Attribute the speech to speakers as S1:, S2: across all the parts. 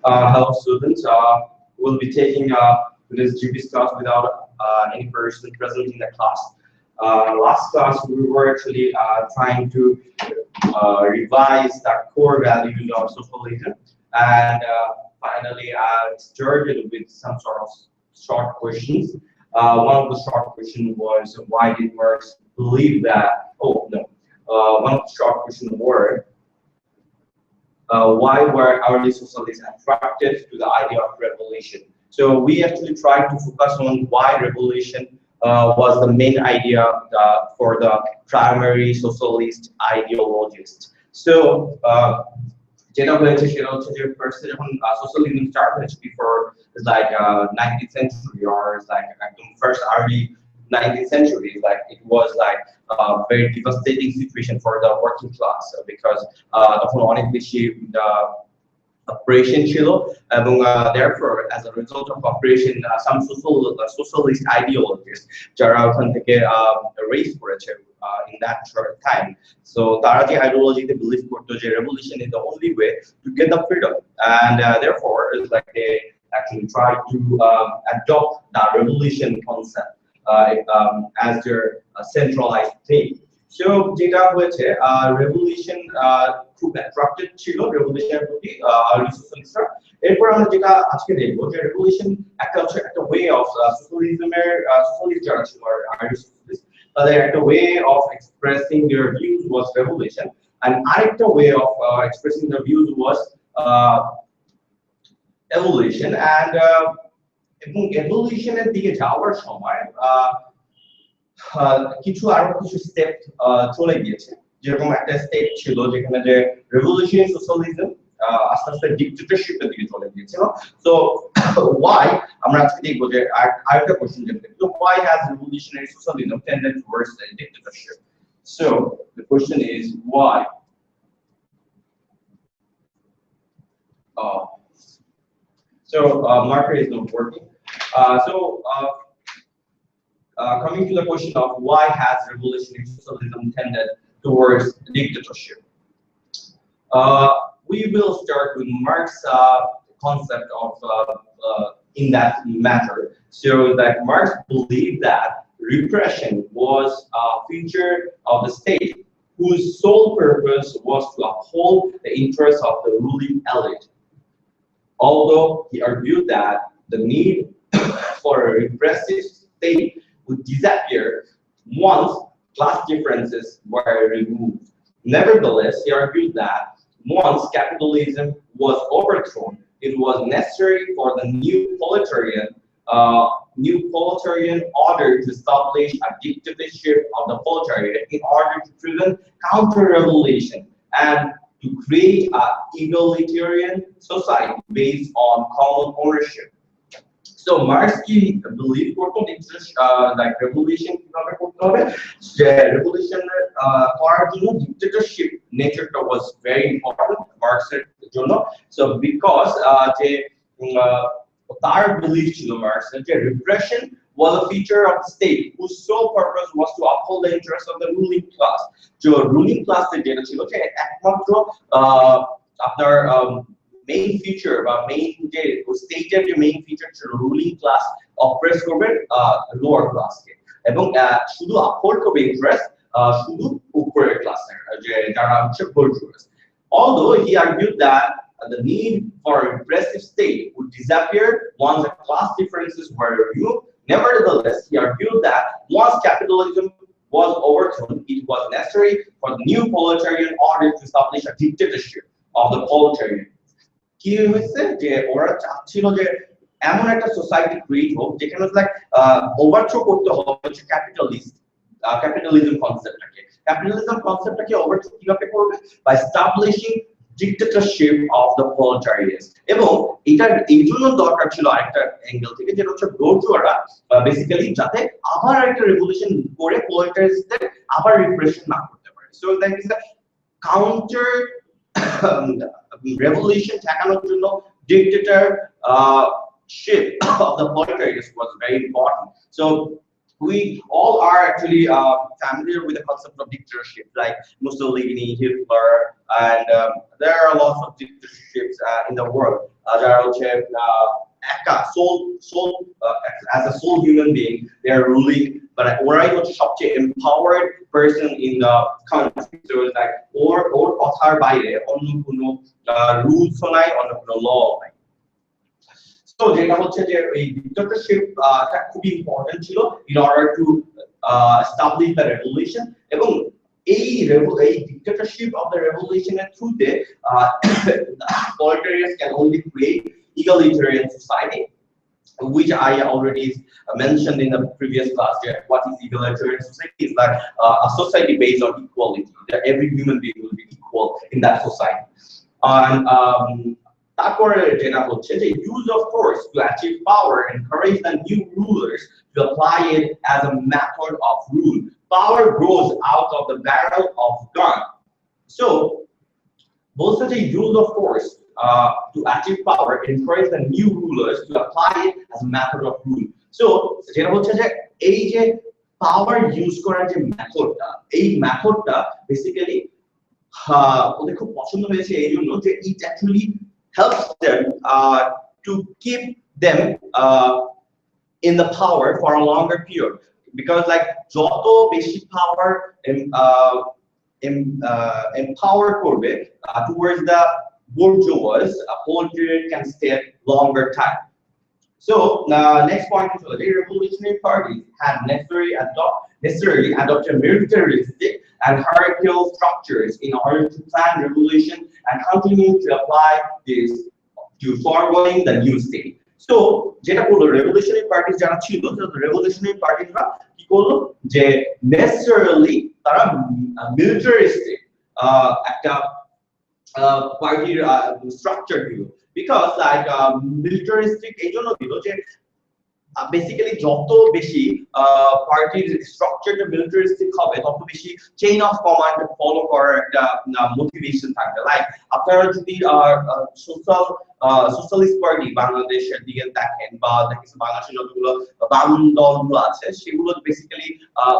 S1: Hello, students. We'll be taking today's GP's class without any person present in the class. Last class, we were actually trying to revise the core values of socialism, and finally, I started with some sort of short questions. One of the short questions was, why did Marx believe that? Oh no. One of the short questions were, why were early socialists attracted to the idea of revolution? So we actually tried to focus on why revolution was the main idea for the primary socialist ideologists. So যেটা হয়েছে সেটা হচ্ছে যে first যখন socialism start হয়েছে before like 19th century or like first early 19th century, like it was like a very devastating situation for the working class because তখন অনেক বেশি operation ছিল এবং therefore as a result of operation some socialist ideologists যারা ওখান থেকে raise করেছে in that short time, so তারা যে ideology তে believe করতো যে revolution is the only way to get the freedom, and therefore it's like they actually try to adopt the revolution concept as their centralized thing. So যেটা হয়েছে revolution খুব attracted ছিল revolutionের প্রতি early socialistরা। এরপর আমরা যেটা আজকে দেখবো যে revolution একটা হচ্ছে একটা way of socialism-এর socialist যারা ছিল early socialist, তাদের একটা way of expressing their views was revolution, and আরেকটা way of expressing their views was evolution, and এবং evolution-এর দিকে যাওয়ার সময় কিছু আরো কিছু স্টেপ চলে গিয়েছে, যেরকম একটা স্টেপ ছিল যেখানে যে রেভলিউশনারি সোশ্যালিজম আস্তে আস্তে ডিক্টেটরশিপের দিকে চলে গিয়েছিল। সো why আমরা আজকে দেখব যে আরেকটা কোশ্চেন যেটা, so why has revolutionary socialism tended towards the dictatorship? So the question is why. So marker is not working. Coming to the question of why has revolutionary socialism tended towards dictatorship, we will start with Marx's concept of in that matter. So that Marx believed that repression was a feature of the state whose sole purpose was to uphold the interests of the ruling elite. Although he argued that the need for a repressive state would disappear once class differences were removed. Nevertheless, he argued that once capitalism was overthrown, it was necessary for the new proletarian order to establish a dictatorship of the proletariat in order to prevent counter-revolution and to create an egalitarian society based on common ownership. So Marx কি believe করতো like revolution কিভাবে করতে হবে, যে revolution করার জন্য dictatorship nature-টা was very important Marxের জন্য। So because যে তার belief ছিল Marxের যে repression was a feature of the state whose sole purpose was to uphold the interests of the ruling class. So ruling class যেটা ছিল যে একমাত্র আপনার main feature বা main যে স্টেটের যে main feature ছিল রুলিং ক্লাস অপ্রেস করবে লোয়ার ক্লাসকে, এবং শুধু আপহোল্ড করবে ইন্টারেস্ট শুধু উপরের ক্লাসের যে যারা হচ্ছে bourgeois. Although he argued that the need for a repressive state would disappear once the class differences were removed, nevertheless he argued that once capitalism was overthrown, it was necessary for the new proletarian order to establish a dictatorship of the proletariat. কি হয়েছে যে ওরা চাচ্ছিল যে এমন একটা society create হোক যেখানে লাইক ওভারথ্রো করতে হবে হচ্ছে ক্যাপিটালিজম কনসেপ্টটাকে ওভারথ্রো কিভাবে করবে, by establishing dictatorship of the proletariats. এবং এটার এই জন্য দরকার ছিল আরেকটা অ্যাঙ্গেল থেকে, যেটা হচ্ছে বোর্জোয়ারা বেসিক্যালি যাতে আবার একটা রেভলিউশন করে প্রোলেটারিয়াটসদের আবার রিপ্রেশন না করতে পারে। So that is the counter revolution ঠেকানোর জন্য dictatorship of the proletariat was very important. So we all are actually familiar with the concept of dictatorship, like Mussolini, Hitler, and there are lots of dictatorships in the world. There are also as a sole human being, they are ruling. But ওরাই হচ্ছে সবচেয়ে empowered person in the country. So it's like ওর কথার বাইরে অন্য কোনো rules নাই, অন্য কোনো law নাই। So যেটা হচ্ছে যে এই dictatorship টা খুবই ইম্পর্টেন্ট ছিল in order to establish the revolution, এবং এই dictatorship of the revolution এর থ্রুতে proletarians can only create egalitarian society, which I already mentioned in the previous class. What is egalitarian society? Is like a society based on equality, that every human being will be equal in that society. And তারপরে যেটা হচ্ছে যে use of force to achieve power encourage the new rulers to apply it as a method of rule. Power grows out of the barrel of gun. So both such a use of force to achieve power encourage the new rulers to apply it as a method of rule. So যেটা হচ্ছে যে এই যে power use করার যে মেথডটা, এই মেথডটা basically ওদের খুব পছন্দ হয়েছে এই জন্য যে it actually helps them to keep them in the power for a longer period, because like যত বেশি power empower করবে towards the bourgeois, a whole period can stay longer time. So next point is the revolutionary parties had necessarily adopted militaristic and hierarchical structures in order to plan revolution and continue to apply this to forwarding the new state. So যেটা বললো revolutionary parties যারা ছিল, revolutionary parties রা কি করলো যে necessarily তারা militaristic একটা party structure দিল, because like militaristic এই জন্য দিল যে basically যত বেশি পার্টির স্ট্রাকচারটা মিলিটারিস্টিক হবে তত বেশি চেইন অফ কমান্ড ফলো করার একটা মোটিভেশন থাকবে। লাইক আপনারা যদি সোশ্যালিস্ট পার্টি বাংলাদেশের দিকে দেখেন বা দেখেন বাংলাদেশের যতগুলো বাম দলগুলো আছে সেগুলো বেসিক্যালি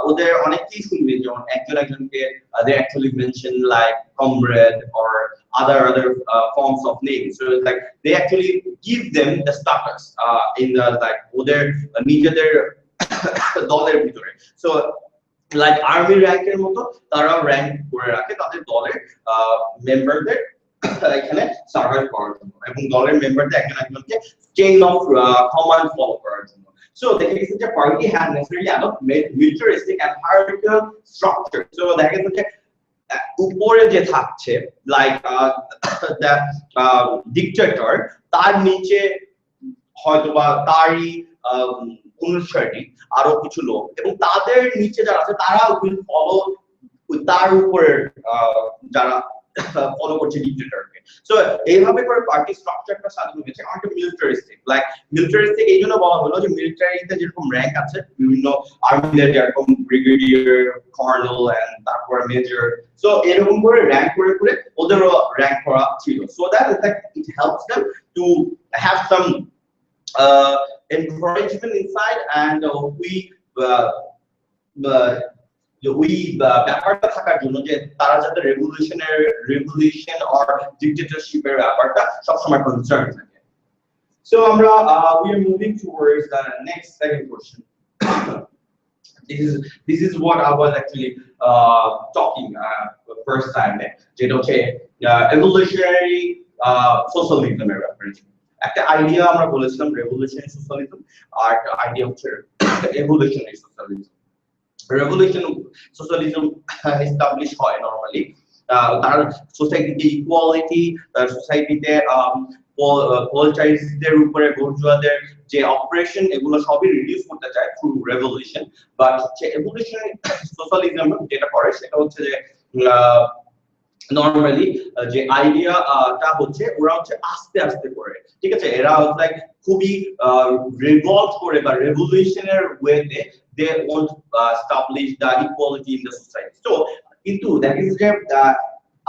S1: ওদের অনেকেই শুনবেন যেমন একজন একজনকে they actually mention like comrade or other forms of names. So it's like they actually give them the status in the like ওদের নিজেদের দলের ভিতরে। So like আর্মি র্যাঙ্কের মতো তারা র্যাঙ্ক করে রাখে তাদের দলের মেম্বারদের এখানে সার্ভাইভ করার জন্য, এবং দলের মেম্বারদের একজন একজনকে চেইন অফ কমান্ড ফলো করার জন্য। So দেখা গেছে যে party had necessarily adopt militaristic and hierarchical structure. So দেখা গেছে যে উপরে যে থাকছে লাইক দ্য ডিক্টেটর, তার নিচে হয়তোবা তারই অনুসারী আরো কিছু লোক, এবং তাদের নিচে যারা আছে তারা উইল ফলো তার উপরে যারা ফলো করছে ডিক্টেটরকে। সো এইভাবে করে পার্টি স্ট্রাকচারটা সাজানো হয়েছে অনেকটা মিলিটারিস্টিক। লাইক মিলিটারিস্টিক এই জন্য বলা হলো যে মিলিটারিতে যেরকম র্যাঙ্ক আছে বিভিন্ন আর্মিতে যেরকম ব্রিগেডিয়ার, কর্নেল এন্ড তারপর মেজর, সো এরকম করে র্যাঙ্ক করে করে ওদেরও র্যাঙ্ক করা ছিল। So that it helps them to have some encouragement inside, and ব্যাপারটা থাকার জন্য যে তারা যাতে রেভলিউশন অর ডিক্টেটরশিপের ব্যাপারটা সবসময় কনসার্ন থাকে। সো আমরা we are moving towards the next second question. This is what I was actually talking first time, যেটা হচ্ছে evolutionary socialism এর ব্যাপারে। একটা আইডিয়া আমরা বলেছিলাম রেভলিউশনারি সোশ্যালিজম, আর আইডিয়া হচ্ছে evolutionary socialism. Revolution socialism establish হয় নরমালি তার সোসাইটিতে ইকুয়ালিটি, তার সোসাইটিতে প্রোলেটারিয়ানদের উপরে বুর্জোয়াদের যে অপারেশন এগুলো সবই রিডিউস করতে চায় থ্রু রেভলিউশন। বাট হচ্ছে এভলিউশনারি সোশ্যালিজম যেটা করে সেটা হচ্ছে যে নরমালি যে আইডিয়াটা হচ্ছে ওরা হচ্ছে আস্তে আস্তে করে, ঠিক আছে, এরা লাইক খুবই রিভলভ করে বা রেভলিউশনের ওয়েতে they want establish the equality in the society. So কিন্তু দ্যাট ইজ যে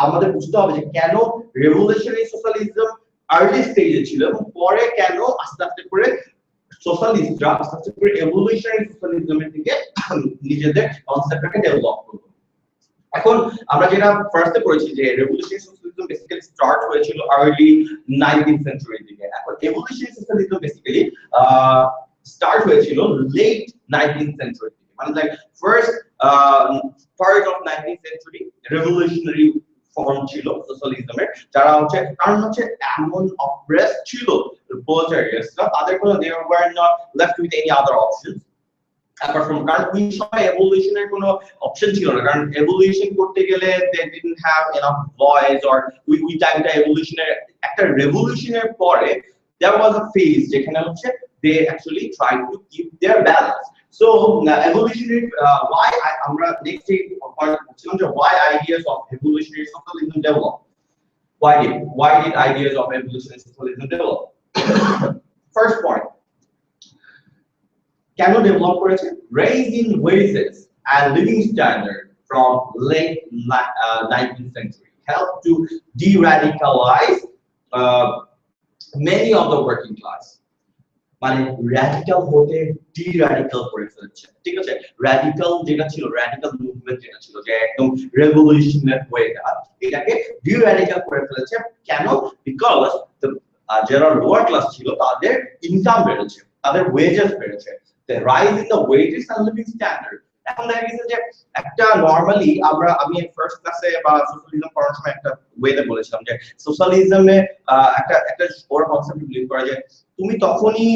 S1: আমাদের বুঝতে হবে যে কেন রেভলিউশনারি সোশ্যালিজম আর্লি স্টেজে ছিল এবং পরে কেন আস্তে আস্তে করে সোশ্যালিস্টরা আস্তে আস্তে করে এভলিউশনারি সোশ্যালিজমের দিকে নিজেদের কনসেপ্টটাকে ডেভেলপ করলো। এখন আমরা যেটা ফার্স্টে পড়েছি যে রেভলিউশনারি সোশ্যালিজম বেসিক্যালি স্টার্ট হয়েছিল আর্লি 19th সেঞ্চুরির দিকে। এখন এভলিউশনারি সোশ্যালিজম বেসিক্যালি স্টার্ট হয়েছিল লেট 19th সেঞ্চুরির দিকে, মানে like first part of 19th century revolutionary form ছিল সোশ্যালিজমের, যারা হচ্ছে কারণ হচ্ছে এমন অপ্রেস ছিল প্রোলেটারিয়াটসরা, তাদের কোনো they were not left with any other options apart from, কারণ ওই সময় এভলিউশনের কোনো অপশন ছিল না, কারণ এভলিউশন করতে গেলে they didn't have enough voice or ওই টাইমটা এভলিউশনের একটা রেভলিউশনের পরে there was a phase যেখানে হচ্ছে they actually tried to keep their balance. So evolutionary why আমরা next point বলছিলাম যে why ideas of evolutionary socialism develop, why did ideas of evolutionary socialism develop? First point, কেন develop করেছে? Raise in wages and living standard from late 19th century helped to de-radicalize many of the working class. মানে radical হতে D-radical করে ফেলছে, ঠিক আছে? Radical যেটা ছিল, র্যাডিক্যাল মুভমেন্ট যেটা ছিল যে একদম রেভলিউশনের ওয়েটা, এটাকে ডি-র্যাডিক্যাল করে ফেলেছে। কেন? বিকজ যারা লোয়ার ক্লাস ছিল তাদের ইনকাম বেড়েছে, তাদের ওয়েজেস বেড়েছে, the rise in the wages and living standard. এখন দেখা গেছে যে একটা নরমালি আমি ফার্স্ট ক্লাসে বা সোশ্যালিজম পড়ার সময় একটা ওয়েতে বলেছিলাম যে সোশ্যালিজমে একটা ওর কনসেপ্ট বিলিভ করা যায় তুমি তখনই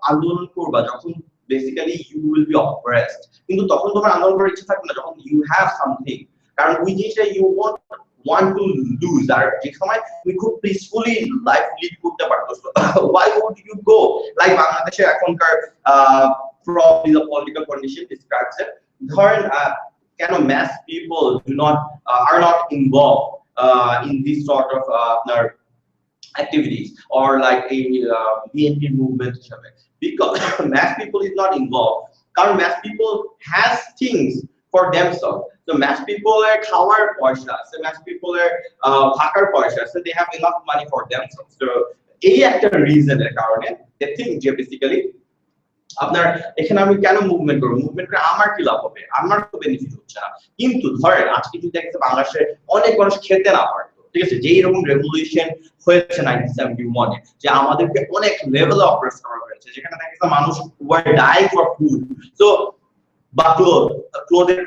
S1: আন্দোলন করবা যখন basically you will be oppressed, কিন্তু তখন তোমার আন্দোলন করার ইচ্ছা থাকবে না যখন ইউ হ্যাভ সামথিং, কারণ ওই জিনিসটা ইউ want to lose, আর যে সময় তুমি খুব পিসফুলি লাইফ লিড করতে পারতেছো, why would you go like বাংলাদেশে এখনকার probably the political condition describes it, ধরেন কেন mass people are not involved in this sort of activities or like a BNP movement হিসেবে, because mass people is not involved, কারণ mass people has things for themselves. So mass people are খাওয়ার পয়সা আছে, mass people are থাকার পয়সা আছে, they have enough money for themselves. So এই একটা রিজনের কারণে they think যে বেসিক্যালি আপনার এখানে আমি কেন মুভমেন্ট করব, মুভমেন্ট করে আমার কি লাভ হবে, আমার তো বেনিফিট হচ্ছে না। কিন্তু ধরেন আজকে যদি দেখতে বাংলাদেশে অনেক মানুষ খেতে না পারতো, ঠিক আছে, যে এরকম রেভলিউশন হয়েছে 1971 এ, যে আমাদেরকে অনেক লেভেলে অপারেট করা হয়েছে, যেখানে দেখা গেছে মানুষ were dying for food, so বা ক্লোথিং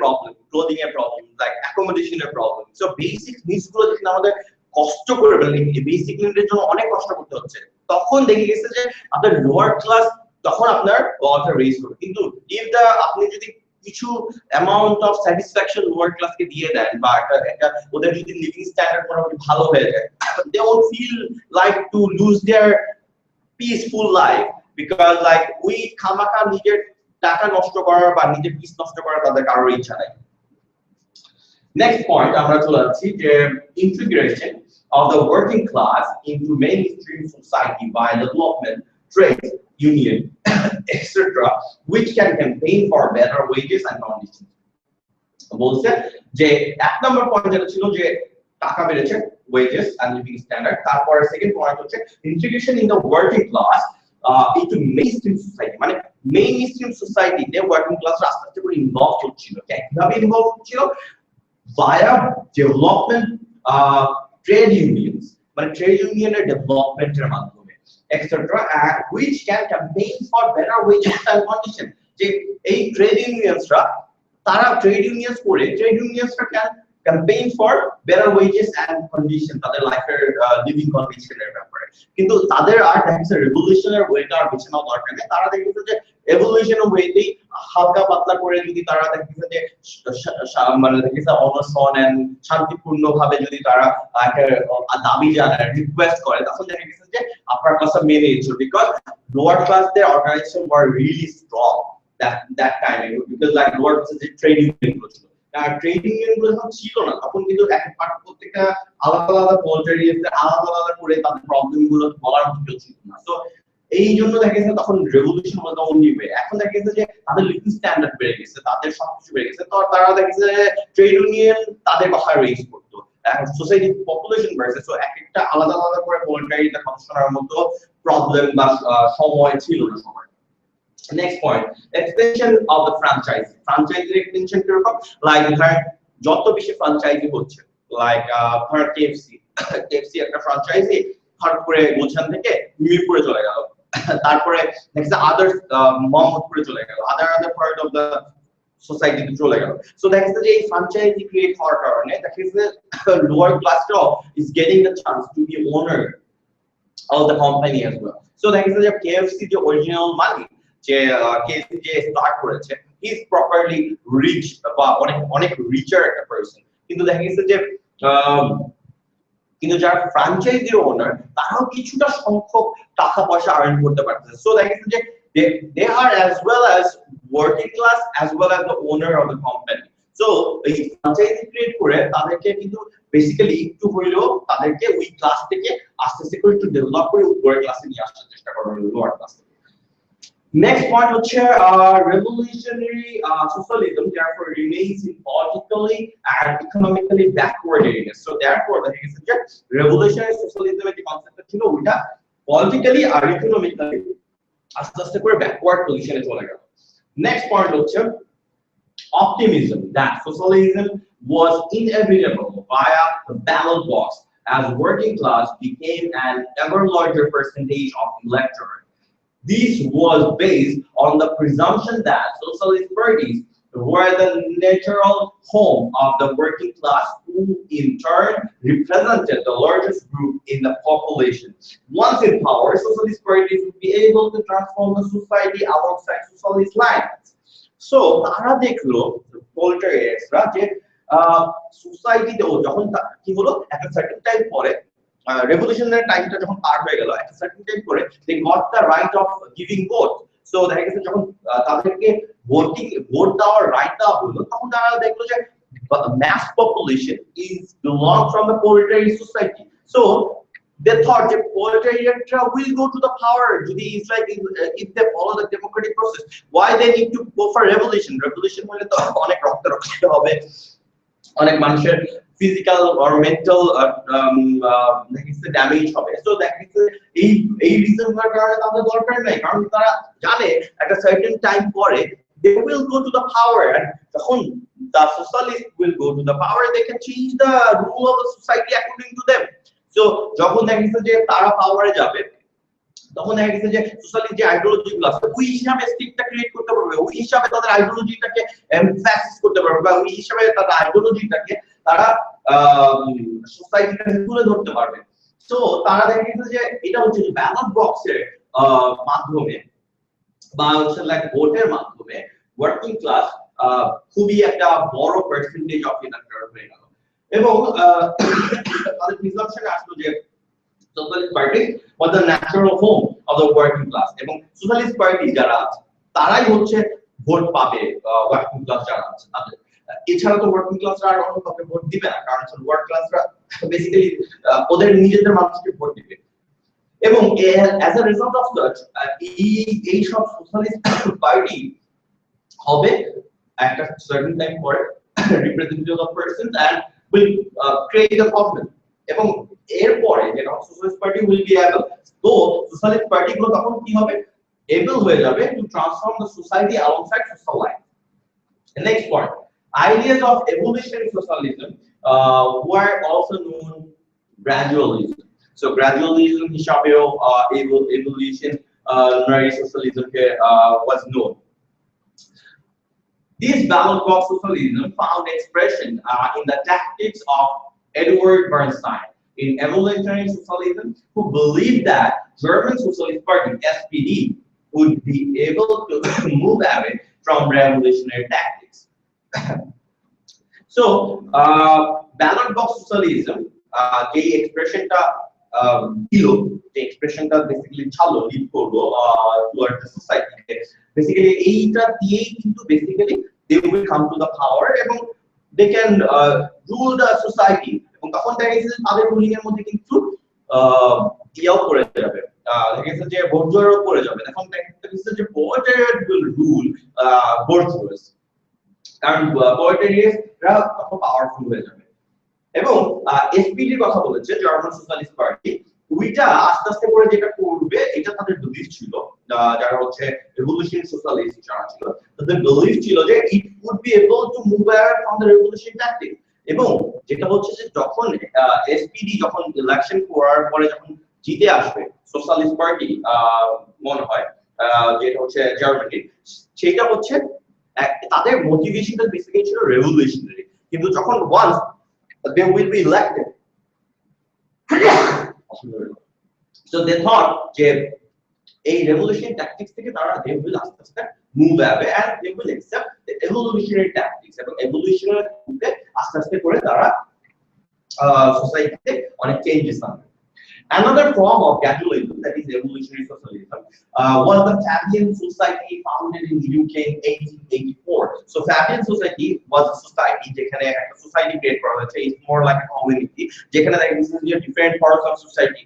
S1: এর প্রবলেম, লাইক অ্যাকোমোডেশন এর প্রবলেম, সো বেসিক নিডস গুলো যেখানে আমাদের কষ্ট করে বেসিক নিডের জন্য অনেক কষ্ট করতে হচ্ছে, তখন দেখে গেছে যে আপনার লোয়ার ক্লাস তখন আপনার ওয়াটার রেজ করবে। কিন্তু ইফ আপনি যদি কিছু অ্যামাউন্ট অফ স্যাটিসফ্যাকশন লোয়ার ক্লাসকে দিয়ে দেন বা একটা ওদের যদি লিভিং স্ট্যান্ডার্ড মোটামুটি ভালো হয়ে যায়, they won't feel like to lose their peaceful life, because like we খামাখা নিজের টাকা নষ্ট করার বা নিজের পিস নষ্ট করার তাদের কারোর ইচ্ছা নাই। নেক্সট পয়েন্ট আমরা চলে যাচ্ছি যে integration of the working class into mainstream society by development, trade union, etc., which can campaign for better wages and conditions. বলছে যে এক নম্বর পয়েন্ট যেটা ছিল যে টাকা বেড়েছে, wages and living standard, তারপর সেকেন্ড পয়েন্ট হচ্ছে integration in the working class into mainstream society, মানে mainstream society তে working class আস্তে আস্তে করে ইনভলভ হচ্ছিল। কিভাবে ইনভলভ হচ্ছিল? via development trade unions, মানে ট্রেড ইউনিয়নের ডেভেলপমেন্টের মাধ্যমে, etc., which can campaign for better wages and conditions. যে এই ট্রেড ইউনিয়নসরা তারা ট্রেড ইউনিয়নস করে ট্রেড ইউনিয়নসরা can campaign for better wages and condition, তাদের লাইফের লিভিং কন্ডিশনের ব্যাপারে। কিন্তু তাদের আর দেখছে রেভলিউশনের ওয়েটা আর বেছে নেওয়া দরকার নেই, তারা দেখছে যে এভলিউশনের ওয়েতেই হালকা পাতলা করে যদি তারা দেখছে যে মানে দেখছে অনশন এন্ড শান্তিপূর্ণ ভাবে যদি তারা একটা দাবি জানায়, রিকোয়েস্ট করে, তখন দেখা গেছে যে আপার ক্লাস মেনে নিচ্ছে, বিকজ লোয়ার ক্লাস দের organisation were really strong that time, because like lower class যে ট্রেড ইউনিয়ন গুলো ছিল, ট্রেড ইউনিয়ন গুলো যখন ছিল না তখন কিন্তু প্রত্যেকটা আলাদা আলাদা পলিটারিয়াতে আলাদা আলাদা করে তাদের প্রবলেম গুলো বলার মতো ছিল না। তো এই জন্য দেখা গেছে তখন রেভলিউশন হলো তখন নিবে। এখন দেখা গেছে যে তাদের লিভিং স্ট্যান্ডার্ড বেড়ে গেছে, তাদের সবকিছু বেড়ে গেছে, তো তারা দেখা গেছে ট্রেড ইউনিয়ন তাদের কথা রেজ করতো। এখন সোসাইটি পপুলেশন বাড়ছে, সো এক একটা আলাদা আলাদা করে পলিটারিতে ফাংশনের মতো প্রবলেম বা সময় ছিল না সবার। Next point, extension of the franchise. Franchise extension কিরকম? Like ধরেন যত বেশি ফ্র্যাঞ্চাইজি হচ্ছে, লাইক ধর কেএফসি কেএফসি একটা ফ্র্যাঞ্চাইজি হঠাৎ করে গুলশান থেকে মিরপুরে চলে গেল, তারপরে নেক্সট আদার্স মোহাম্মদপুরে চলে গেল, আদার পার্ট অফ দ্য সোসাইটিতে চলে গেল। সো দেখা যাচ্ছে যে এই ফ্র্যাঞ্চাইজি ক্রিয়েট হওয়ার কারণে দেখা যাচ্ছে লোয়ার ক্লাসটাও is getting the chance to be owner of the company as well. So দেখা যাচ্ছে যে কেএফসি যে অরিজিনাল মালিক, যে কেএফসি যে স্টার্ট করেছে, হি ইজ প্রপারলি রিচ বা অনেক অনেক রিচার একটা পারসন। কিন্তু দেখা গেছে যে কিন্তু যারা ফ্র্যাঞ্চাইজির ওনার তারাও কিছুটা সংখ্যক টাকা পয়সা আর্ন করতে পারতেছে। সো দেখা গেছে যে they are as well as working class as well as the owner of the company. So এই ফ্র্যাঞ্চাইজি ক্রিয়েট করে তাদেরকে কিন্তু বেসিক্যালি একটু হইলেও তাদেরকে ওই ক্লাস থেকে আস্তে আস্তে করে একটু ডেভেলপ করে উপরের ক্লাসে নিয়ে আসার চেষ্টা করা হলো, লোয়ার ক্লাস থেকে। Next point হচ্ছে revolutionary socialism therefore remains in politically and economically backward areas. So therefore দেখা গেছে যে revolutionary socialism এর যে কনসেপ্টটা ছিল ওইটা politically আর economically আস্তে আস্তে করে ব্যাকওয়ার্ড পজিশনে চলে গেল। নেক্সট পয়েন্ট হচ্ছে optimism that socialism was inevitable via the ballot box as working class became an ever larger percentage of electorate. This was based on the presumption that socialist parties were the natural home of the working class, who in turn represented the largest group in the population. Once in power, socialist parties would be able to transform the society alongside socialist lines. So তারা দেখলো প্রোলেটারিয়েটসরা যে সোসাইটিতে যখন কি হলো একটা certain time পরে revolutionary টাইমটা যখন পার হয়ে গেল, একটা সার্টেন টাইম পরে they got the right of giving vote. So দেখা গেছে যখন তাদেরকে ভোট দেওয়ার রাইট দেওয়া হলো, তখন তারা দেখলো যে mass population is belong from the proletariat society. So they thought that proletariat will go to the power. It's like if they follow the democratic process, why they need to go for revolution? Revolution হলে তো অনেক রক্ত রক্ত হবে, অনেক মানুষের physical or mental damage হবে। So দেখা এই রিজনগুলোর কারণে তাদের দরকার নাই, কারণ তারা জানে একটা সার্টেন টাইম পরে they will go to the power, and যখন the socialists will go to the power, they can change the rule of the society according to them. So যখন দেখা গেছে যে তারা পাওয়ারে যাবে, তখন দেখা গেছে যে সোশ্যালিস্ট যে আইডিওলজি গুলো আছে ওই হিসাবে স্টেটটা ক্রিয়েট করতে পারবে, ওই হিসাবে তাদের আইডিওলজিটাকে এমফাসিস করতে পারবে, বা ওই হিসাবে তাদের আইডিওলজিটাকে তারা সোসাইটিতে তুলে ধরতে পারবে। সো তারা দেখা গেছে যে এটা হচ্ছে যে ব্যালট বক্সের মাধ্যমে বা হচ্ছে লাইক ভোটের মাধ্যমে ওয়ার্কিং ক্লাস খুবই একটা বড় পার্সেন্টেজ অফ ইলেক্টর হয়ে গেল। এবং তাদের প্রিজাম্পশনে আসলো যে socialist party was the natural home of the working class, এবং socialist party যারা আছে তারাই হচ্ছে ভোট পাবে ওয়ার্কিং ক্লাস যারা আছে তাদের। এছাড়া তো ওয়ার্কিং ক্লাসরা আর অন্য কাউকে ভোট দিবে না, কারণ ওয়ার্ক ক্লাসরা বেসিক্যালি ওদের নিজেদের মানুষকে ভোট দিবে। এবং as a result of such এই সব সোশ্যালিস্ট পার্টি হবে একটা সার্টেন টাইম পরে representative of persons and will create a problem, এবং এরপরে যেটা socialist party will be able, তো সোশ্যালিস্ট পার্টি গুলো তখন কি হবে, able হয়ে যাবে to transform the society alongside social life. The next point, ideas of evolutionary socialism were also known gradualism. So gradualism হিসাবেও evolutionary socialism was known. This ballot box socialism found expression in the tactics of Edward Bernstein in evolutionary socialism, who believed that German Socialist Party (SPD) would be able to move away from revolutionary tactics. So, ballot box socialism, the expression the expression basically chalo lead korbo toward the society. Basically, এইটা দিয়েই কিন্তু basically they will come to the power এবং they can rule the society, এবং তখন দেখা গেছে তাদের ruling এর মধ্যে কিন্তু ইয়াও পড়ে যাবে, দেখা গেছে যে ভোটজোড়ও পড়ে যাবে। তখন দেখা গেছে যে proletariat will rule bourgeois, কারণ proletariatরা তখন পাওয়ারফুল হয়ে যাবে। এবং এসপিডি কথা বলেছে জার্মান সোশ্যালিস্ট পার্টি, ওইটা আস্তে আস্তে করে যেটা করবে এটা তাদের বিলিভ ছিল যারা হচ্ছে রেভলিউশনারি সোশ্যালিস্ট যারা ছিল, তাদের বিলিভ ছিল যে it would be able to move away from the revolution tactic. এবং যেটা হচ্ছে যে যখন এসপিডি যখন ইলেকশন করার পরে যখন জিতে আসবে সোশ্যালিস্ট পার্টি, মনে হয় যেটা হচ্ছে জার্মানি, সেটা হচ্ছে তাদের মোটিভেশনটা বেসিক্যালি ছিল রেভলিউশনারি। কিন্তু যখন once they will be elected, so they thought যে এই রেভলিউশনারি ট্যাকটিক্স থেকে তারা they will আস্তে আস্তে move away and they will accept the evolutionary tactics, এবং evolutionary আস্তে আস্তে করে তারা সোসাইটিতে অনেক চেঞ্জেস আনবে। Another form of gradualism, that is evolutionary socialism, was the Fabian Society founded in UK in 1884. So Fabian Society was a society যেখানে একটা society create করা হয়েছে, it's more like a community যেখানে different parts of society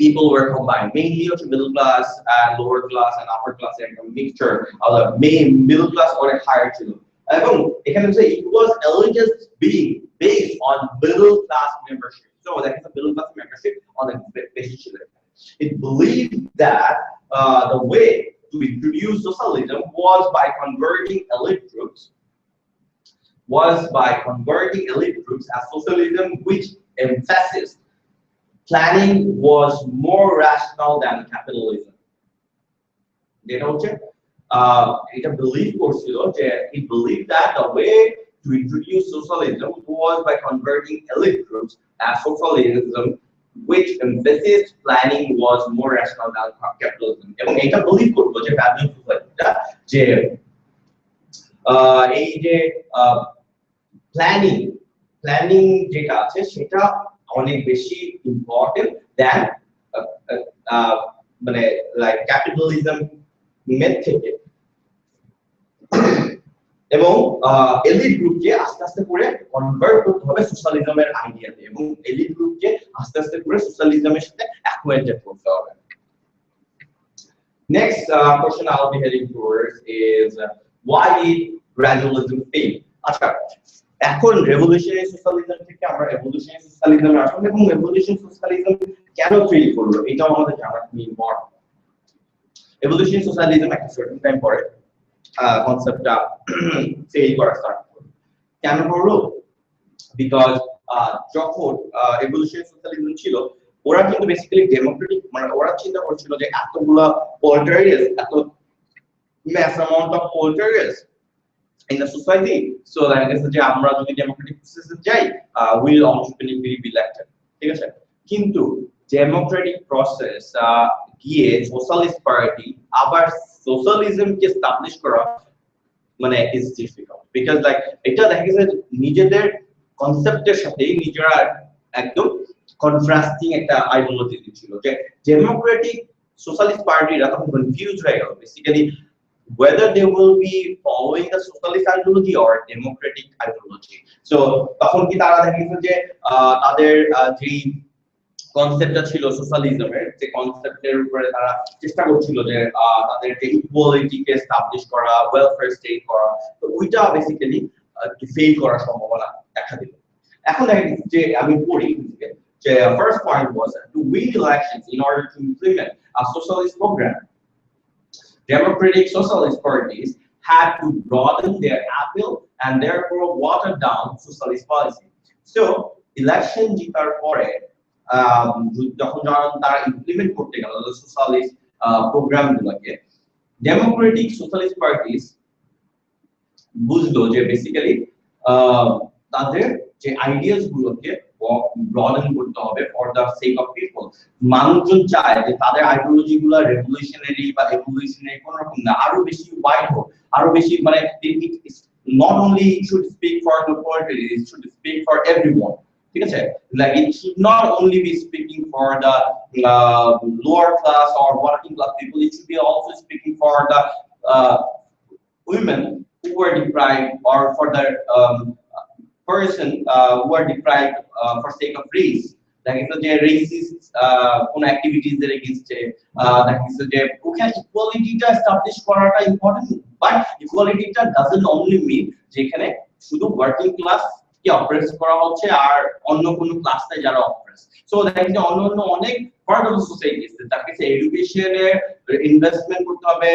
S1: people were combined, mainly middle class and lower class and upper class, and a mixture of the main middle class or a higher ছিল। এবং এখানে it was alleged being based on middle class membership. So that is a middle class membership on the basis. It believed that the way to introduce socialism was by converting elite groups as socialism, which emphasized planning was more rational than capitalism. যেটা হচ্ছে এটা believe করছিল যে he believed that the way to introduce socialism was by converting elite groups as socialism, which emphasized planning was more rational than capitalism. এবং এটা believe করতো যে Fabian Society যে এই যে প্ল্যানিং যেটা আছে সেটা অনেক বেশি ইম্পর্টেন্ট দ্যান মানে লাইক ক্যাপিটালিজম মেথ থেকে। এবং এলিট গ্রুপকে আস্তে আস্তে করে কনভার্ট করতে হবে সোশ্যালিজমের আইডিয়াতে, এবং এলিট গ্রুপকে আস্তে আস্তে করে সোশ্যালিজমের সাথে অ্যাকুয়েন্টেড করতে হবে। Next question I'll be heading towards is why did gradualism fail? আচ্ছা, এখন রেভলিউশনারি সোশ্যালিজম থেকে আমরা এভলিউশনারি সোশ্যালিজমে আসলাম, এবং এভলিউশনারি সোশ্যালিজম কেন ফেল করলো এটাও আমাদের জানা খুবই ইম্পর্টেন্ট। এভলিউশনারি সোশ্যালিজম একটা সার্টেন টাইম পরে কনসেপ্টটা ফেল করা স্টার্ট করলো। কেন করলো? বিকজ যখন এভলিউশনারি সোশ্যালিজম ছিল, ওরা কিন্তু বেসিক্যালি ডেমোক্রেটিক, মানে ওরা চিন্তা করছিল যে এতগুলা প্রোলেটারিয়াস, এত mass amount of proletariats in the society, so that is যে আমরা যদি ডেমোক্রেটিক প্রসেসে যাই উইল অলসো বি ইলেক্টেড, ঠিক আছে? কিন্তু ডেমোক্রেটিক প্রসেস গিয়ে সোশ্যালিস্ট পার্টি আবার সোশ্যালিজমকে এস্টাবলিশ করা মানে ইজ ডিফিকাল্ট, বিকজ লাইক এটা দেখা গেছে নিজেদের কনসেপ্টের সাথে নিজেরা একদম কন্ট্রাস্টিং একটা আইডিওলজি ছিল, যে ডেমোক্রেটিক সোশ্যালিস্ট পার্টিরা তখন কনফিউজ হয়ে গেল basically whether they will be following the socialist ideology or democratic ideology. So তখন কি তারা দেখেছে যে তাদের যে কনসেপ্টটা ছিল সোশ্যালিজমের, যে কনসেপ্টের উপরে তারা চেষ্টা করছিল যে তাদের যে ইকুয়ালিটিকে এস্টাবলিশ করা, ওয়েলফেয়ার স্টেট করা, তো ওইটা বেসিক্যালি ফেল করার সম্ভাবনা দেখা দিল। এখন দেখেন যে আমি পড়ি যে first point was to win elections in order to implement a socialist program. Democratic socialist parties had to broaden their appeal and therefore water down socialist policy. So election জিতার পরে যখন তারা ইমপ্লিমেন্ট করতে গেল সোশ্যালিস্ট প্রোগ্রামগুলোকে, ডেমোক্রেটিক সোশ্যালিস্ট পার্টিস বুঝলো যে basically তাদের যে ideas গুলোকে ব্রডেন করতে হবে for the sake of people. মানুষজন চায় যে তাদের আইডিওলজি গুলো রেভলিউশনারি বা এভলিউশনারি কোন রকম না, আরো বেশি ওয়াইড হোক, আরো বেশি মানে not only it should speak for the poetry, it should speak for everyone, ঠিক আছে? Like it should not only be speaking for the lower class or working class people, it should be also speaking for the women who were deprived, or for the person who are deprived for sake of race. Like it's a racist কোন activities এর against like it's a ওখানে ইকুয়ালিটিটা establish করাটা important, but ইকুয়ালিটিটা doesn't only mean যেখানে শুধু working class কি oppress করা হচ্ছে আর অন্য কোনো ক্লাস নাই যারা অপ্রেস সো দেখেন যে অন্য অনেক পার্ট অফ দ্য সোসাইটি তাকে এডুকেশনে ইনভেস্টমেন্ট করতে হবে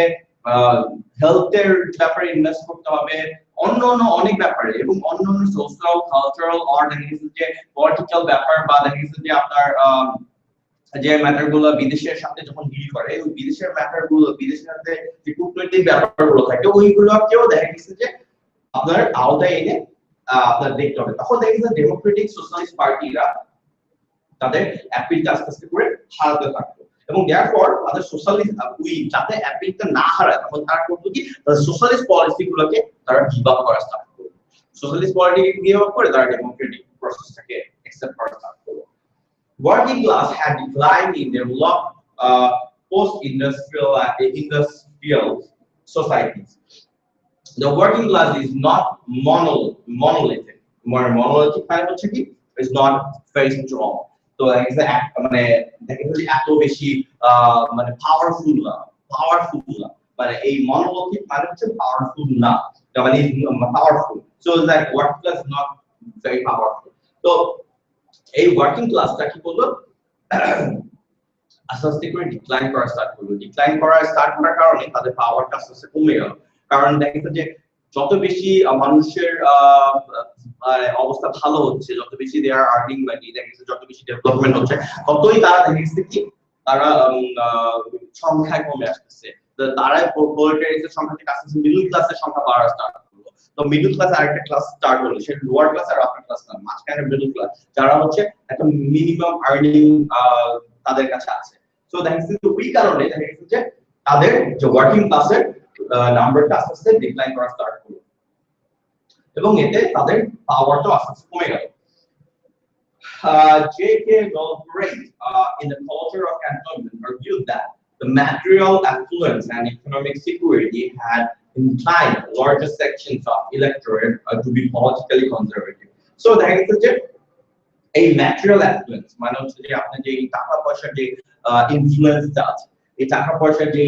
S1: হেলথের ব্যাপারে ইনভেস্ট করতে হবে অন্য অনেক ব্যাপারে এবং অন্য সোশ্যাল কালচারাল অর যে পলিটিক্যাল ব্যাপার বা দেখেন যে আপনার যে ম্যাটারগুলো বিদেশের সাথে যখন ডিল করে ওই বিদেশের ম্যাটারগুলো বিদেশের সাথে যে কূটনৈতিক ব্যাপারগুলো থাকে ওইগুলোকেও দেখা গেছে যে আপনার আওতায় এনে আপনার দেখতে হবে তখন দেখা গেছে ডেমোক্রেটিক সোশ্যালিস্ট পার্টিরা তাদের অ্যাপিলটা আস্তে আস্তে করে হারাতে থাকতো এবং দেয়ারফর তাদের সোশ্যালিস্ট উই যাতে অ্যাপিলটা না হারায় তখন তারা করতো কি সোশ্যালিস্ট পলিসিগুলোকে তারা গিভ আপ করা স্টার্ট করলো সোশ্যালিস্ট পলিটিকে গিভ আপ করে তারা ডেমোক্রেটিক প্রসেসটাকে অ্যাকসেপ্ট করা স্টার্ট করলো working class had declined in developed post-industrial industrial societies. The working class is not monolithic. More monolithic kind of thing is not very strong. So মানে দেখেন যে এত বেশি মানে পাওয়ারফুল মানে এই monolithic মানে হচ্ছে পাওয়ারফুল না মানে powerful so it's like working class is not very powerful. So এই ওয়ার্কিং ক্লাসটা কি করলো আস্তে আস্তে করে ডিক্লাইন করা স্টার্ট করার কারণে তাদের পাওয়ারটা আস্তে আস্তে কমে গেল কারণ দেখেন যে যত বেশি মানুষের অবস্থা ভালো হচ্ছে যত বেশি দে আর আর্নিং মানি দেখেন যত বেশি ডেভেলপমেন্ট হচ্ছে ততই তারা দেখেন কি তারা সংখ্যায় কমে আসতেছে তারাই প্রোলেটারিয়াতের সংখ্যা থেকে আস্তে আস্তে মিডল ক্লাসের সংখ্যা বাড়া স্টার্ট তো মিডল ক্লাস আরেকটা ক্লাস স্টার্ট হলো সেটা লোয়ার ক্লাস আর আপার ক্লাস না মাঝখানে মিডল ক্লাস যারা হচ্ছে একটা মিনিমাম আর্নিং তাদের কাছে আছে সো দ্যাটস দ্য ওই কারণে দেখা গেছে যে তাদের যে ওয়ার্কিং ক্লাসের নাম্বারটা আস্তে আস্তে ডিক্লাইন করা স্টার্ট হলো এবং এতে তাদের পাওয়ারটা আস্তে আস্তে কমে গেল J.K. Galbraith in the culture of cantonment argued that the material affluence and economic security had inclined larger sections of electorate to be politically conservative. So দেখা গেছে যে এই ম্যাটেরিয়াল অ্যাফ্লুয়েন্স মানে হচ্ছে যে আপনি যে টাকা পয়সার যে ইনফ্লুয়েন্সটা আছে এই টাকা পয়সার যে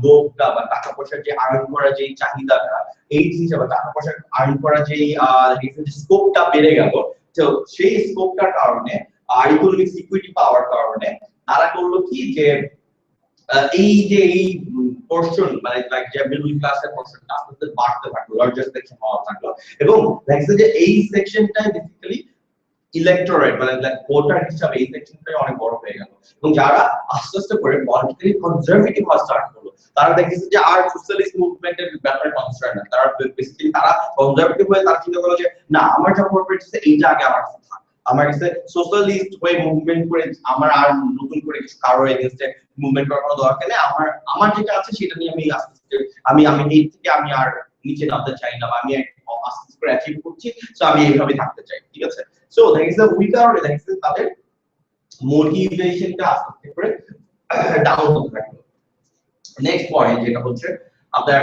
S1: লোভটা বা টাকা পয়সার যে আর্ন করার যে চাহিদাটা এই হিসাবে টাকা পয়সা আর্ন করার যে স্কোপটা বেড়ে গেল তো সেই স্কোপটার কারণে ইকোনমিক সিকিউরিটি পাওয়ার কারণে তারা করলো কি যে এই যে এই পোরশন মানে লাইক যে মিডল ক্লাসের পোরশনটা আস্তে আস্তে বাড়তে থাকলো লার্জার সেকশন হওয়া থাকলো এবং দেখছে যে এই সেকশনটা বেসিক্যালি ইলেক্টোরেট মানে লাইক ভোটার হিসাবে এই সেকশনটাই অনেক বড় হয়ে গেল এবং যারা আস্তে আস্তে করে পলিটিক্যালি কনজারভেটিভ হওয়া স্টার্ট করলো তারা দেখেছে যে আর সোশ্যালিস্ট মুভমেন্টের ব্যাপারে কনসার্ন না তারা বেসিক্যালি তারা কনজারভেটিভ হয়ে তারা চিন্তা করলো যে না আমার যা কর্পোরেট আছে এইটা আগে আমার আমার কাছে সোশ্যালিস্ট হয়ে মুভমেন্ট করে আমার আর নতুন করে কিছু কারো এগেইনস্টে মুভমেন্ট করার কোনো দরকার নেই আমার যেটা আছে সেটা নিয়ে আমি আস্তে আস্তে আমি এই থেকে আমি আর নিচে নামতে চাই না আমি আস্তে আস্তে করে অ্যাচিভ করছি সো আমি এইভাবে থাকতে চাই ঠিক আছে so that is the we কারণে দ্যাট ইজ তাদের মোটিভেশনটা আস্তে আস্তে করে ডাউন হতে থাকে নেক্সট পয়েন্ট যেটা হচ্ছে আপনার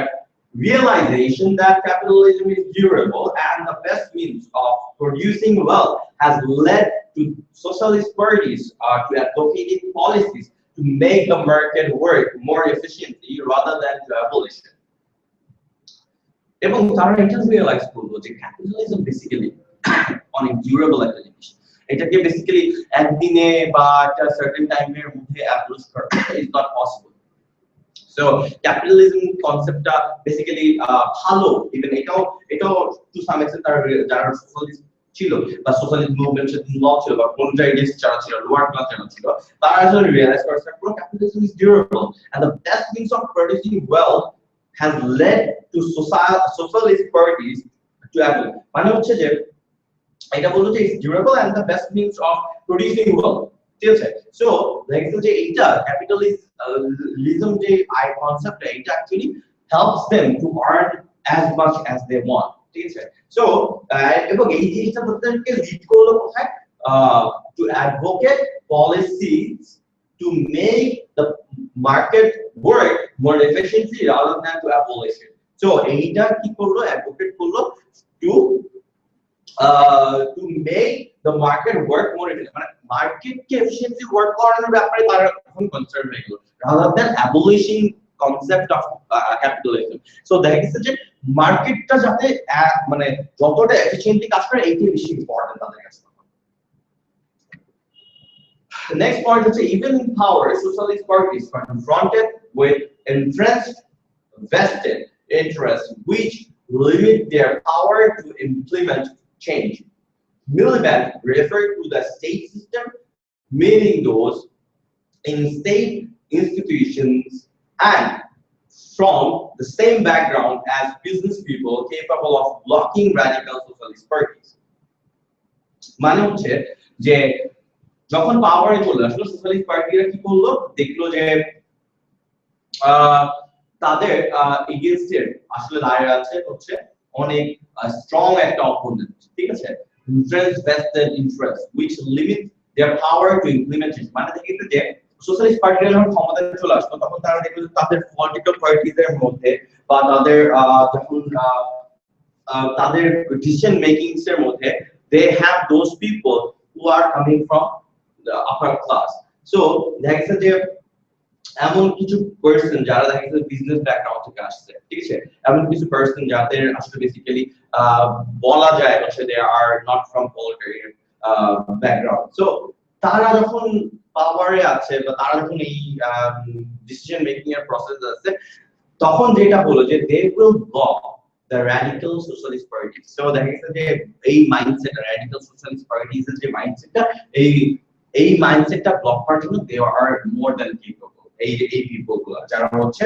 S1: realization that capitalism is durable and the best means of producing wealth has led to socialist parties to advocating policies to make the market work more efficiently rather than to abolish it. এবং তারা এটা realise করলো যে capitalism basically অনেক durable একটা জিনিস এটাকে basically একদিনে বা একটা সার্টেন টাইমের মধ্যে অ্যাবলিশ করা is not possible so capitalism কনসেপ্টটা বেসিক্যালি ভালো ইভেন এটাও টু সাম এক্সটেন্ট যারা সোশ্যালিস্ট ছিল বা সোশ্যালিস্ট মুভমেন্টের সাথে ইনভলভ ছিল বা কনজাইডিস্ট যারা ছিল লোয়ার ক্লাস যারা ছিল তারা আসলে রিয়েলাইজ করেছে পুরো capitalism is durable and the best means of producing wealth has led to socialist parties to abolish মানে হচ্ছে যে এটা বলতো যে it's durable and the best means of producing wealth ঠিক আছে সো দেখো যে এইটা ক্যাপিটালিজম যে কনসেপ্ট এটা actually helps them to earn as much as they want ঠিক আছে সো এবং এই জিনিসটা প্রত্যেককে লিড করলো কোথায় to advocate policies to make the market work more efficiently rather than to abolish it. So এইটা কি করলো advocate করলো to make the market work more efficiently মানে মার্কেট কে efficiently work করানোর ব্যাপারে তারা এখন কনসার্ন হয়ে গেল rather than abolishing concept of capitalism. So দেখা গেছে যে মার্কেটটা যাতে মানে যতটা এফিশিয়েন্টলি কাজ করে এইটাই বেশি ইম্পর্টেন্ট তাদের কাছে। The next point is even in power, socialist parties are confronted with entrenched vested interests which limit their power to implement change. Miliband referred to the state system, meaning those in state institutions and from the same background as business people capable of blocking radical socialist parties. মানে হচ্ছে যে যখন পাওয়ারে চলে আসলো socialist পার্টিরা কি করলো, দেখলো যে তাদের এগেইনস্টে আসলে দাঁড়িয়ে আছে হচ্ছে অনেক স্ট্রং একটা অপোনেন্ট, ঠিক আছে, entrenched vested interests which limit their power to implement change. মানে দেখতে যে সোশ্যালিস্ট পার্টিরা যখন ক্ষমতায় চলে আসলো তখন তারা দেখলো যে তাদের পলিটিক্যাল পার্টিদের মধ্যে বা তাদের যখন তাদের ডিসিশন মেকিংস এর মধ্যে they have those people who are coming from the upper class. So দেখা গেছে যে এমন কিছু পার্সন যারা দেখা গেছে বিজনেস ব্যাকগ্রাউন্ড থেকে আসছে, ঠিক আছে, এমন কিছু পার্সন যাদের আসলে বেসিক্যালি বলা যায় হচ্ছে they are not from political background. So তারা যখন পাওয়ারে আছে বা তারা যখন এই ডিসিশন মেকিং এর প্রসেস আছে তখন যেটা হলো যে they will block the radical socialist parties. So দেখা গেছে যে এই মাইন্ডসেট radical socialist parties এর যে মাইন্ডসেটটা এই মাইন্ডসেটটা ব্লক করার জন্য they are more than capable. এই পিপল গুলো যারা হচ্ছে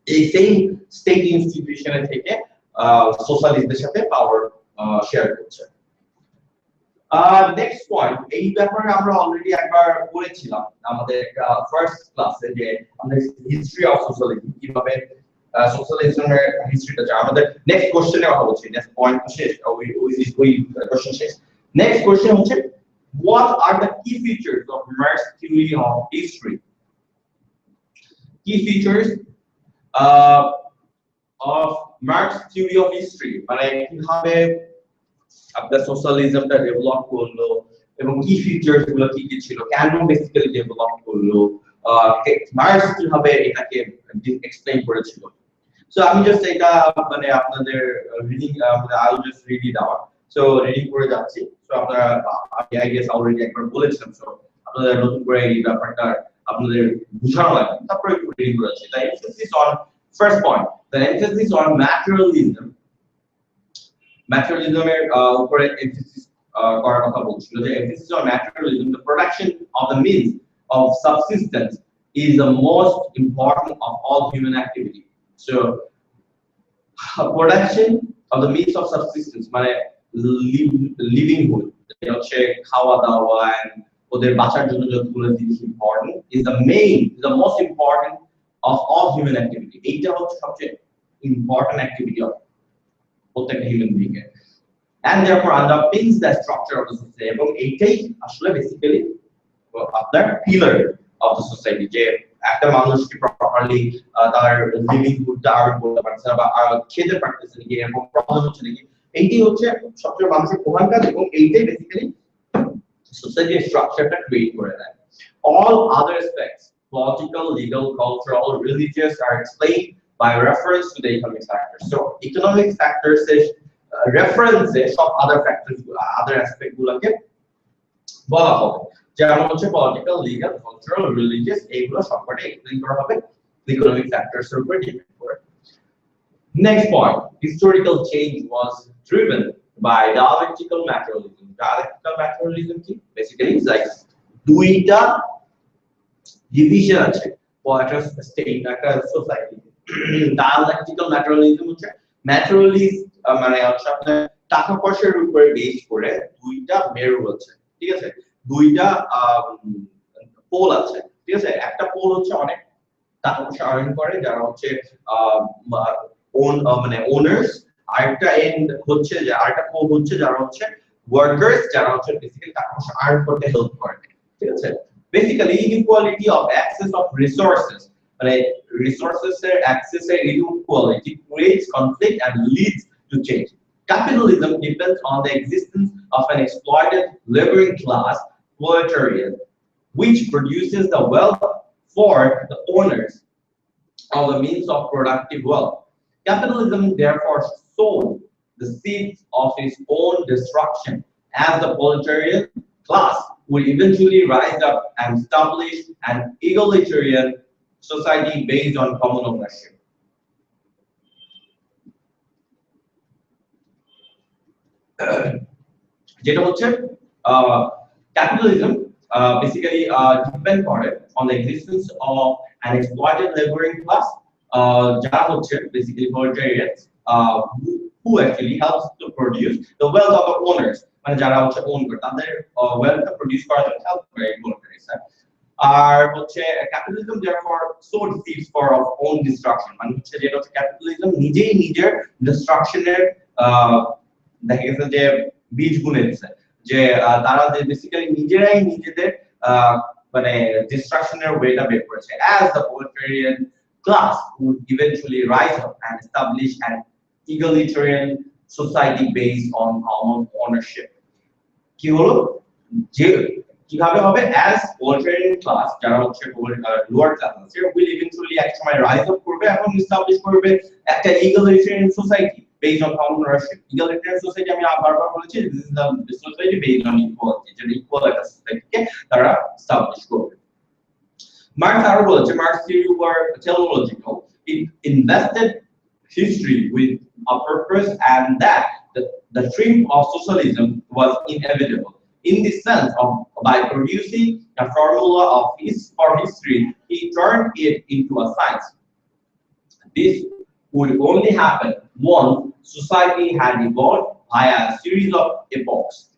S1: এই সেম স্টেট ইনস্টিটিউশনে থেকে সোশ্যালিস্টদের সাথে পাওয়ার শেয়ার করছে। নেক্সট পয়েন্ট, এই ব্যাপারে আমরা অলরেডি একবার পড়েছিলাম আমাদের ফার্স্ট ক্লাসে যে আমরা হিস্ট্রি অফ সোশ্যালিজম কিভাবে সোশ্যালিজমের হিস্ট্রিটা যা আমাদের নেক্সট কোশ্চেনে কথা বলছি, নেক্সট পয়েন্ট শেষ ওই কোশ্চেন শেষ। নেক্সট কোশ্চেন হচ্ছে what are the key features of Marx theory of history? Key features of Marx theory of history, মানে কিভাবে আপনার সোশ্যালিজমটা ডেভেলপ করলো এবং কি ফিচারস গুলো কি কি ছিল, কেন বেসিক্যালি ডেভেলপ করলো, মার্কস কিভাবে এটাকে এক্সপ্লেইন করেছিল। সো আমি জাস্ট এটা মানে আপনাদের reading I will just read it out. So reading করে যাচ্ছি। সো আপনারা আমি আই গেস অলরেডি একবার বলেছিলাম, সো আপনাদের নতুন করে এই ব্যাপারটা আপনাদের বুঝানো লাগবে, তারপরে একটু রিডিং করে যাচ্ছি। তাই emphasis on first point, the emphasis on materialism, ম্যাটেরিয়ালিজমের উপরে এমফাসিস করার কথা বলছিল যে emphasis on materialism, the production of the means of subsistence is the most important of all human activity. So production of the means of subsistence মানে livelihood, যেটা হচ্ছে খাওয়া দাওয়া and ওদের বাঁচার জন্য যতগুলো জিনিস important is the most important of all human activity. এইটা হচ্ছে সবচেয়ে ইম্পর্টেন্ট অ্যাক্টিভিটি অফ প্রত্যেকটা হিউম্যান বিং এর, and therefore underpins the structure of the society. এবং এইটাই আসলে বেসিক্যালি আপনার পিলার of the society, যে একটা মানুষকে প্রপারলি তার লিভিংহুডটা আর্ন করতে পারছে বা খেতে পারতেছে নাকি, এরকম প্রবলেম হচ্ছে নাকি, এইটাই হচ্ছে সবচেয়ে মানুষের প্রধান কাজ এবং এইটাই বেসিক্যালি সোসাইটির স্ট্রাকচারটা ক্রিয়েট করে দেয়। All other aspects, political, legal, cultural, religious, are explained by reference to the economic factors. So economic factors is references of other factors, other aspect গুলোকে বলা হবে, যেমন হচ্ছে পলিটিক্যাল, লিগ্যাল, কালচারাল, রিলিজিয়াস, এইগুলো সবকটা এক্সপ্লেইন করা হবে ইকোনমিক ফ্যাক্টরস এর উপর ডিপেন্ড করে। Next point, historical change was driven by dialectical materialism. Dialectical materialism কি? বেসিক্যালি লাইক দুইটা ডিভিশন আছে একটা স্টেট একটা সোসাইটি। ডায়ালেকটিক্যাল ম্যাটেরিয়ালিজম হচ্ছে ম্যাটেরিয়ালিস্ট মানে হচ্ছে আপনার টাকা পয়সার উপরে বেস করে দুইটা মেরু আছে, ঠিক আছে, দুইটা পোল আছে, ঠিক আছে। একটা পোল হচ্ছে অনেক টাকা পয়সা আর্ন করে যারা হচ্ছে মানে ওনার্স, আরেকটা এন্ড হচ্ছে যে আরেকটা পোল হচ্ছে যারা হচ্ছে ওয়ার্কার্স, যারা হচ্ছে বেসিক্যালি টাকা পয়সা আর্ন করতে হেল্প করে, ঠিক আছে। Basically inequality of access of resources, মানে রিসোর্সেস এর অ্যাক্সেস এর inequality creates conflict and leads to change. Capitalism depends on the existence of an exploited laboring class, proletariat, which produces the wealth for the owners of the means of productive wealth. Capitalism therefore sowed the seeds of its own destruction, as the proletarian class would eventually rise up and establish an egalitarian society based on common ownership. যেটা হচ্ছে capitalism basically depend করে on the existence of an exploited laboring class যারা হচ্ছে basically proletarians who actually helps to produce the wealth of the owners মানে যারা হচ্ছে own করে তাদের wealth produce করার জন্য help করে proletarians আর হচ্ছে capitalism therefore sowed seeds for our own destruction মানে হচ্ছে যেটা হচ্ছে capitalism নিজেই নিজের destruction এর দেখা গেছে যে বীজ বুনে দিচ্ছে যে তারা যে বেসিক্যালি নিজেরাই নিজেদের মানে ডিস্ট্রাকশনের ওয়েটা বের করেছে as the proletarian class would eventually rise up and establish an egalitarian society based on common ownership কি হলো যে কিভাবে হবে as proletarian class যারা হচ্ছে lower class আছে will eventually এক সময় rise up করবে এবং establish করবে একটা egalitarian society based on common ownership. Egalitarian society আমি বারবার বলেছি this is the society based on equality যেটা equal একটা society কে তারা establish করবে Marx আরো বলেছে Marx theory were teleological it invested history with a purpose and that the triumph of socialism was inevitable in the sense of by producing a formula of for history he turned it into a science this would only happen once society had evolved via a series of epochs.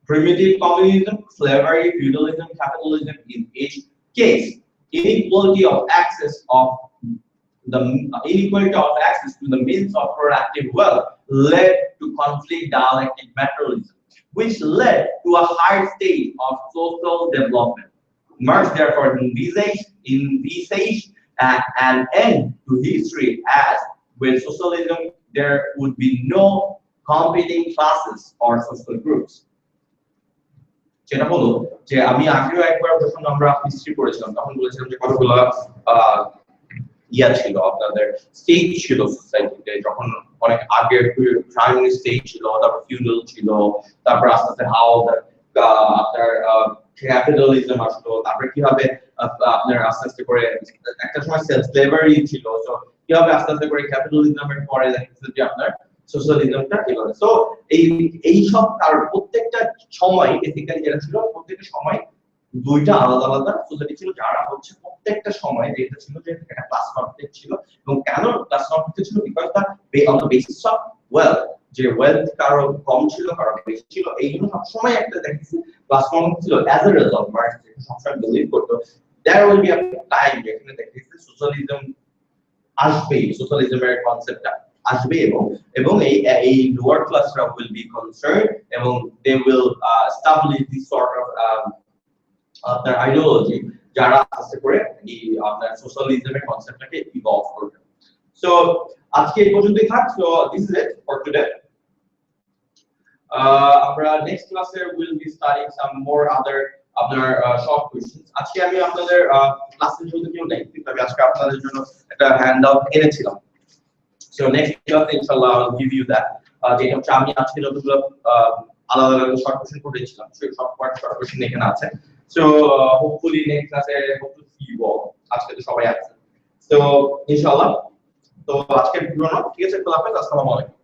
S1: Primitive communism, slavery, feudalism, capitalism in each case. Inequality of access to the means of productive wealth led to conflict dialectic materialism, which led to a higher state of social development. Marx therefore envisaged an end to history as with socialism, there would be no competing classes or social groups. যেটা হলো যে আমি আগেও একবার যখন আমরা history পড়েছিলাম তখন বলেছিলাম যে কতগুলো ছিল আপনাদের স্টেজ ছিল সোসাইটিতে যখন অনেক আগে প্রাইমারি স্টেজ ছিল তারপর ফিউডাল ছিল তারপর আস্তে আস্তে হাউ আপনার ক্যাপিটালিজম আসলো তারপর কিভাবে আপনার আস্তে আস্তে করে একটা সময় স্লেভারি ছিল তো কিভাবে আস্তে আস্তে করে ক্যাপিটালিজমের পরে দেখা যাচ্ছে যে আপনার সোশ্যালিজমটা কিভাবে সো এই সব তার প্রত্যেকটা সময় বেসিক্যালি যেটা ছিল প্রত্যেকটা সময় দুইটা আলাদা আলাদা সোসাইটি ছিল যারা হচ্ছে প্রত্যেকটা সময় যেটা ছিল যে একটা ক্লাস কনফ্লিক্ট ছিল এবং কেন ক্লাস কনফ্লিক্ট ছিল because the on the basis of wealth যে ওয়েলথ কারো কম ছিল কারো বেশি ছিল এই জন্য সবসময় একটা দেখেছি ক্লাস কনফ্লিক্ট ছিল অ্যাজ এ রেজাল্ট মার্কস সবসময় বিলিভ করতো there will be a time যেখানে দেখেছি সোশ্যালিজম আসবে সোশ্যালিজমের কনসেপ্টটা আসবে এবং এই লোয়ার ক্লাসরা will be concerned এবং they will establish this sort of আপনার আইডিওলজি যারা আস্তে করে এই আপনার সোশ্যালিজমের কনসেপ্টটাকে ইভলভ করবে সো আজকে এই পর্যন্তই থাক so this is it for today আমরা নেক্সট ক্লাসে উইল বি স্টাডিং সাম মোর আদার আপনার শর্ট কোশ্চেনস আজকে আমি আপনাদের ক্লাসের জন্য কেউ নেই কিন্তু আমি আজকে আপনাদের জন্য একটা হ্যান্ডআউট এনেছিলাম সো নেক্সট ক্লাসে ইনশাআল্লাহ I will give you that যেটা হচ্ছে আমি আজকে যতগুলো আলাদা আলাদা শর্ট কোশ্চেন করেছিলাম সেই সব শর্ট কোশ্চেন এখানে আছে সো হোপফুলি নেক্সট ক্লাসে hope to see you all আজকে তো সবাই আছে সো ইনশাআল্লাহ তো আজকে ভিডিও না ঠিক আছে খোলা হাফেজ আসসালামু আলাইকুম